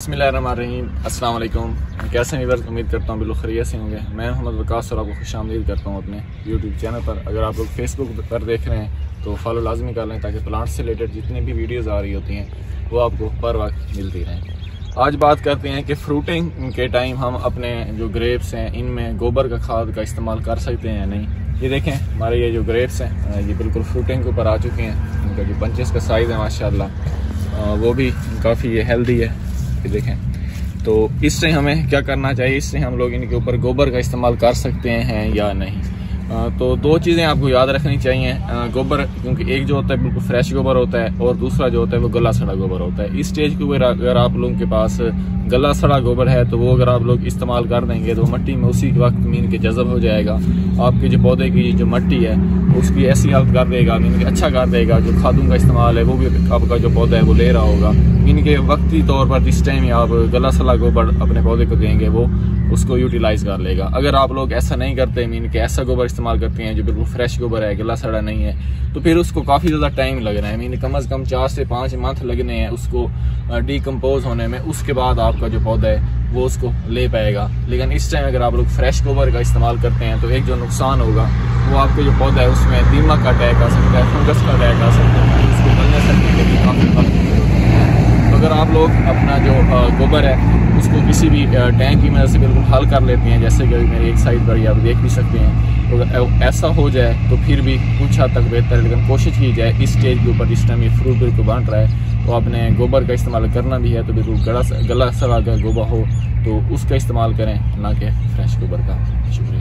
बिस्मिल्लाहिर्रहमानिर्रहीम, अस्सलाम वालेकुम। कैसे हैं व्यूअर्स? उम्मीद करता हूँ बिल्कुल खैरियत से होंगे। मैं मोहम्मद वकास और आपको खुशामदीद करता हूँ अपने यूट्यूब चैनल पर। अगर आप लोग फेसबुक पर देख रहे हैं तो फॉलो लाजमी कर लें ताकि प्लांट से रिलेटेड जितनी भी वीडियोज़ आ रही होती हैं वो आपको पर वक्त मिलती रहें। आज बात करते हैं कि फ्रूटिंग के टाइम हम अपने जो ग्रेप्स हैं इनमें गोबर का खाद का इस्तेमाल कर सकते हैं या नहीं। ये देखें, हमारे ये जो ग्रेप्स हैं ये बिल्कुल फ्रूटिंग के ऊपर आ चुके हैं। इनका जो बंचेस का साइज़ है माशाल्लाह वो भी काफ़ी ये हेल्दी है। ये देखें, तो इससे हमें क्या करना चाहिए, इससे हम लोग इनके ऊपर गोबर का इस्तेमाल कर सकते हैं या नहीं। तो दो चीज़ें आपको याद रखनी चाहिए। गोबर, क्योंकि एक जो होता है बिल्कुल फ्रेश गोबर होता है और दूसरा जो होता है वो गला सड़ा गोबर होता है। इस स्टेज के ऊपर अगर आप लोगों के पास गला सड़ा गोबर है तो वो अगर आप लोग इस्तेमाल कर देंगे तो मट्टी में उसी वक्त मीन के जज़ब हो जाएगा। आपके जो पौधे की जो मट्टी है उसकी ऐसी हालत कर देगा, मीन के अच्छा कर देगा। जो खादों का इस्तेमाल है वो भी आपका जो पौधा है वो ले रहा होगा। मीन के वक्ती तौर पर जिस टाइम आप गला सड़ा गोबर अपने पौधे को देंगे वो उसको यूटिलाइज कर लेगा। अगर आप लोग ऐसा नहीं करते, मीन के ऐसा गोबर इस्तेमाल करते हैं जो बिल्कुल फ्रेश गोबर है, गला सड़ा नहीं है, तो फिर उसको काफ़ी ज़्यादा टाइम लग रहा है। मीन कम से कम 4 से 5 मंथ लगने हैं उसको डिकम्पोज होने में। उसके बाद आपका जो पौधा है वो उसको ले पाएगा। लेकिन इस टाइम अगर आप लोग फ्रेश गोबर का इस्तेमाल करते हैं तो एक जो नुकसान होगा वो आपके जो पौधा है उसमें दीमक का अटैक आ सकता है, फंगस का अटैक आ सकता है, उसको बनने सकने के लिए काफ़ी वक्त। तो अगर आप लोग अपना जो गोबर है उसको किसी भी टैंक की मदद से बिल्कुल हल कर लेते हैं, जैसे कि अभी मेरी एक साइड पर आप देख भी सकते हैं, तो अगर ऐसा हो जाए तो फिर भी कुछ हद तक बेहतर है। लेकिन कोशिश की जाए इस स्टेज के ऊपर जिस टाइम ये फ्रूट बिल्कुल बन रहा है तो आपने गोबर का इस्तेमाल करना भी है तो बिल्कुल गला सड़ा अगर गोबर हो तो उसका इस्तेमाल करें, ना कि फ्रेश गोबर का। शुक्रिया।